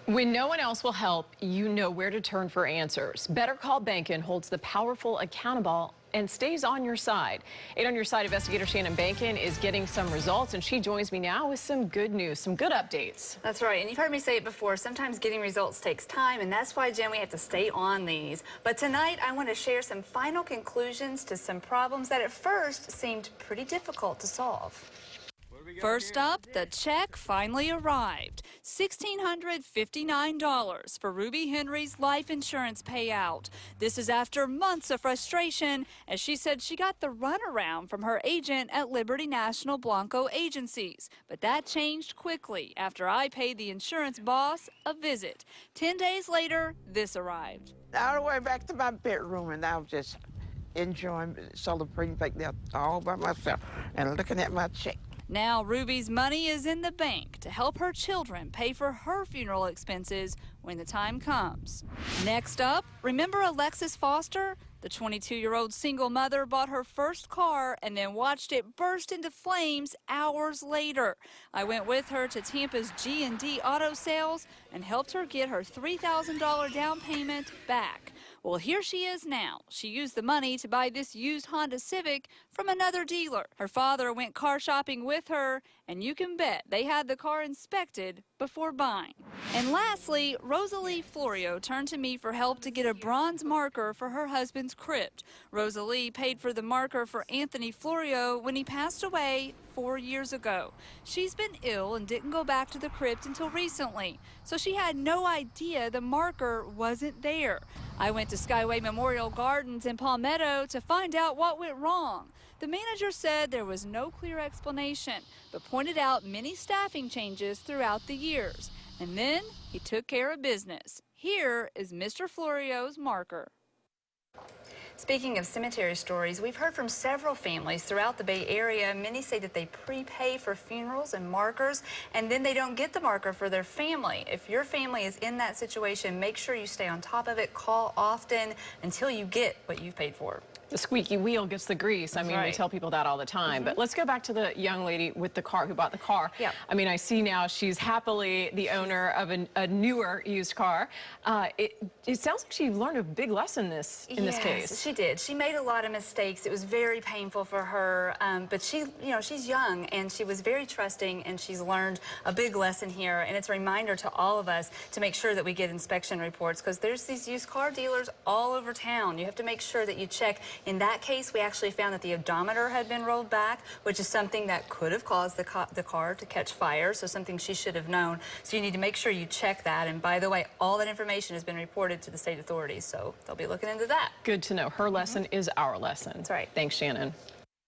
When no one else will help, you know where to turn for answers. Better Call Behnken holds the powerful accountable and stays on your side. 8 on Your Side investigator Shannon Behnken is getting some results, and she joins me now with some good news, some good updates. That's right, and you've heard me say it before, sometimes getting results takes time, and that's why, Jen, we have to stay on these. But tonight, I want to share some final conclusions to some problems that at first seemed pretty difficult to solve. First up, the check finally arrived. $1,659 for Ruby Henry's life insurance payout. This is after months of frustration, as she said she got the runaround from her agent at Liberty National Blanco Agencies. But that changed quickly after I paid the insurance boss a visit. 10 days later, this arrived. All the way back to my bedroom, and I was just enjoying, celebrating back there all by myself and looking at my check. Now Ruby's money is in the bank to help her children pay for her funeral expenses when the time comes. Next up, remember Alexis Foster? The 22-year-old single mother bought her first car and then watched it burst into flames hours later. I went with her to Tampa's G&D Auto Sales and helped her get her $3,000 down payment back. Well, here she is now. She used the money to buy this used Honda Civic from another dealer. Her father went car shopping with her, and you can bet they had the car inspected before buying. And lastly, Rosalie Florio turned to me for help to get a bronze marker for her husband's crypt. Rosalie paid for the marker for Anthony Florio when he passed away 4 years ago. She's been ill and didn't go back to the crypt until recently, so she had no idea the marker wasn't there. I went to Skyway Memorial Gardens in Palmetto to find out what went wrong. The manager said there was no clear explanation, but pointed out many staffing changes throughout the years. And then he took care of business. Here is Mr. Florio's marker. Speaking of cemetery stories, we've heard from several families throughout the Bay Area. Many say that they prepay for funerals and markers, and then they don't get the marker for their family. If your family is in that situation, make sure you stay on top of it. Call often until you get what you've paid for. The squeaky wheel gets the grease. I mean, we tell people that all the time. But let's go back to the young lady with the car who bought the car. Yeah. I mean, I see now she's happily the owner of a newer used car. It sounds like she learned a big lesson in this case. Yes, she did. She made a lot of mistakes. It was very painful for her. But she, she's young and she was very trusting, and she's learned a big lesson here. And it's a reminder to all of us to make sure that we get inspection reports, because there's these used car dealers all over town. You have to make sure that you check. In that case, we actually found that the odometer had been rolled back, which is something that could have caused the car to catch fire, so something she should have known. So you need to make sure you check that. And by the way, all that information has been reported to the state authorities, so they'll be looking into that. Good to know. Her lesson is our lesson. That's right. Thanks, Shannon.